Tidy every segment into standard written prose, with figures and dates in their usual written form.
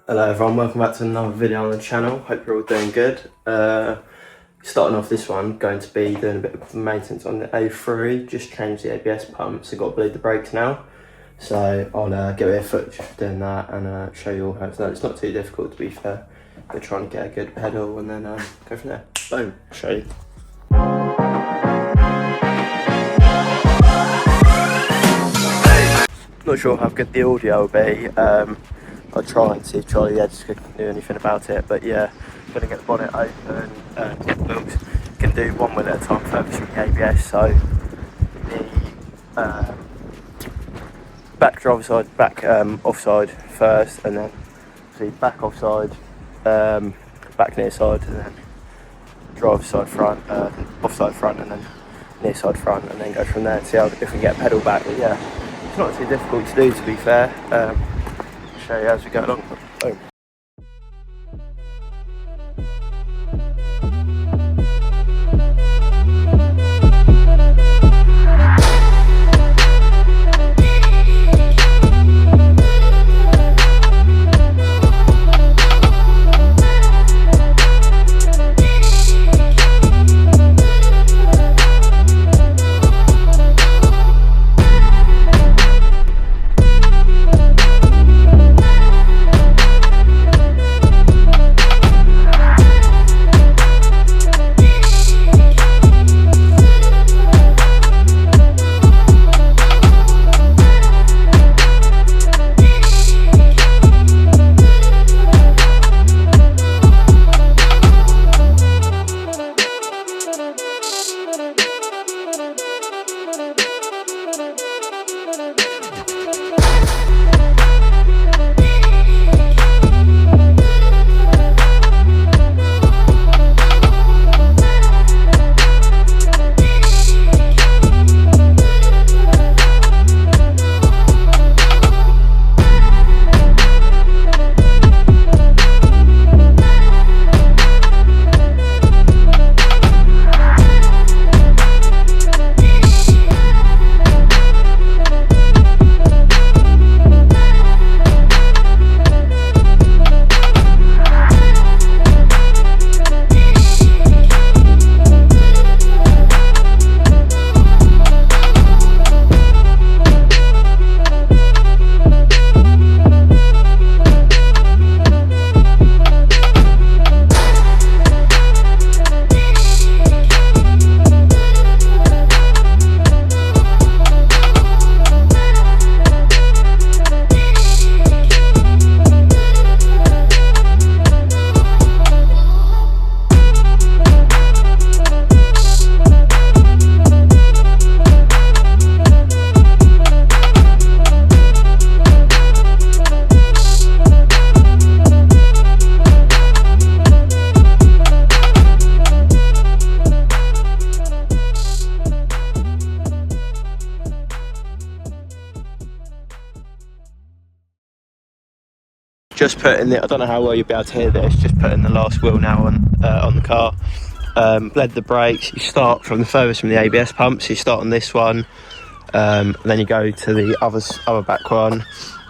Hello everyone, welcome back to another video on the channel. Hope you're all doing good. Starting off this one, going to be doing a bit of maintenance on the A3, just changed the ABS pump, so got to bleed the brakes now. So I'll get a bit of footage of doing that and show you all how it's done. It's not too difficult to be fair. We're trying to get a good pedal and then go from there. Boom, show you. Not sure how good the audio will be. I'll try and see if Charlie Edge can do anything about it, but yeah, I'm going to get the bonnet open and get the wheels. Can do one wheel at a time further from the ABS, so the back driver side, back offside first, and then see back offside, back near side, and then driver side front, offside front, and then near side front, and then go from there and see how, if we can get a pedal back. But yeah, it's not too difficult to do, to be fair. Show you as we go along. Boom. Just put in the, I don't know how well you'll be able to hear this, just put in the last wheel now on the car. Bled the brakes. You start from the furthest from the ABS pump, so you start on this one, and then you go to the other back one,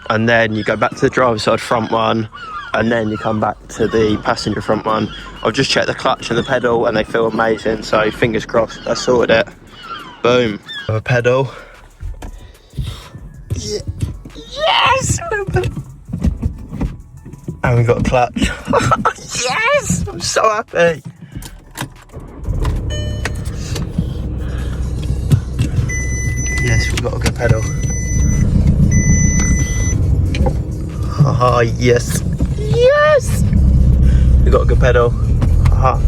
and then you go back to the driver's side front one, and then you come back to the passenger front one. I've just checked the clutch and the pedal and they feel amazing, so fingers crossed I sorted it. Boom. Have a pedal. Yeah. Yes! And we got a clutch. Yes! I'm so happy. Yes, we've got a good pedal. Haha, yes. Yes! We got a good pedal. Haha.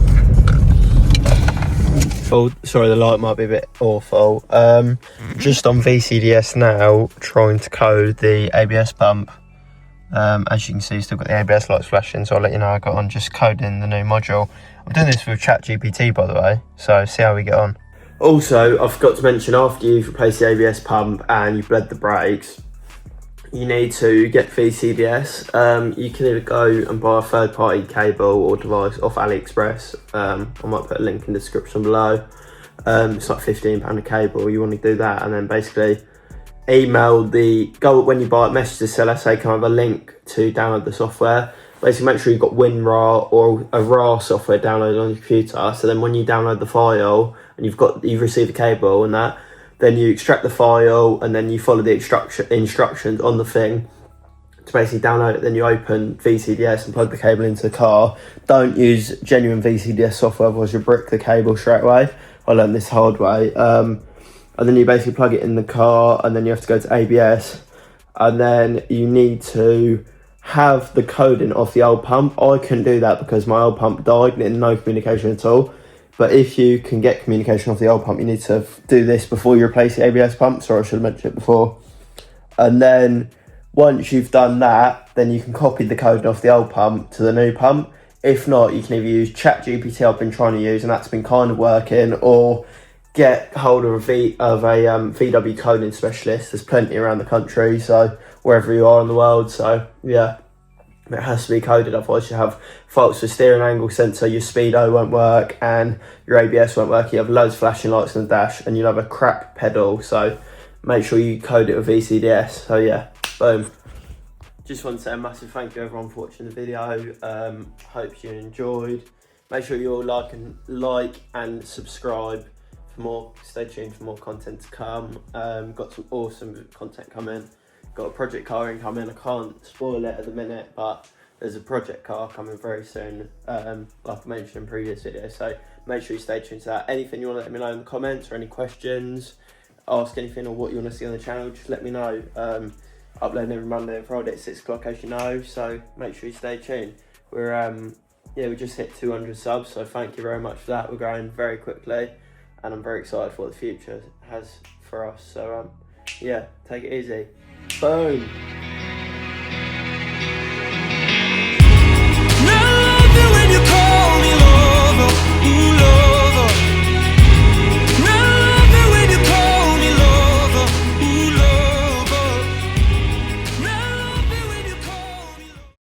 Oh, sorry, the light might be a bit awful. Just on VCDS now, trying to code the ABS pump. As you can see, still got the ABS lights flashing, so I'll let you know I got on just coding the new module. I'm doing this with ChatGPT, by the way, so see how we get on. Also, I forgot to mention, after you've replaced the ABS pump and you've bled the brakes, you need to get VCDS. You can either go and buy a third-party cable or device off AliExpress. I might put a link in the description below. It's like £15 a cable. You want to do that, and then basically email when you buy it, message the seller, say can I have a link to download the software. Basically make sure you've got WinRAR or a RAR software downloaded on your computer, so then when you download the file and you've received the cable and that, then you extract the file and then you follow the instructions on the thing to basically download it. Then you open VCDS and plug the cable into the car. Don't use genuine VCDS software, otherwise you'll brick the cable straight away. I learned this hard way. And then you basically plug it in the car, and then you have to go to ABS, and then you need to have the coding off the old pump. I couldn't do that because my old pump died and it had no communication at all. But if you can get communication off the old pump, you need to do this before you replace the ABS pump. Sorry, I should have mentioned it before. And then once you've done that, then you can copy the code off the old pump to the new pump. If not, you can either use ChatGPT, I've been trying to use, and that's been kind of working, or get hold of a VW coding specialist. There's plenty around the country, so wherever you are in the world. So yeah, it has to be coded, otherwise you have faults with steering angle sensor, your speedo won't work, and your ABS won't work. You have loads of flashing lights on the dash, and you'll have a crap pedal. So make sure you code it with VCDS. So yeah, boom. Just want to say a massive thank you everyone for watching the video. Hope you enjoyed. Make sure you all like and subscribe for more. Stay tuned for more content to come. Got some awesome content coming. Got a project car incoming. I can't spoil it at the minute, but there's a project car coming very soon, like I mentioned in previous videos. So make sure you stay tuned to that. Anything you want to let me know in the comments, or any questions, ask anything, or what you want to see on the channel, just let me know. Uploading every Monday and Friday at 6 o'clock, as you know, so make sure you stay tuned. We just hit 200 subs, so thank you very much for that. We're growing very quickly, and I'm very excited for what the future has for us. So yeah, take it easy. Boom.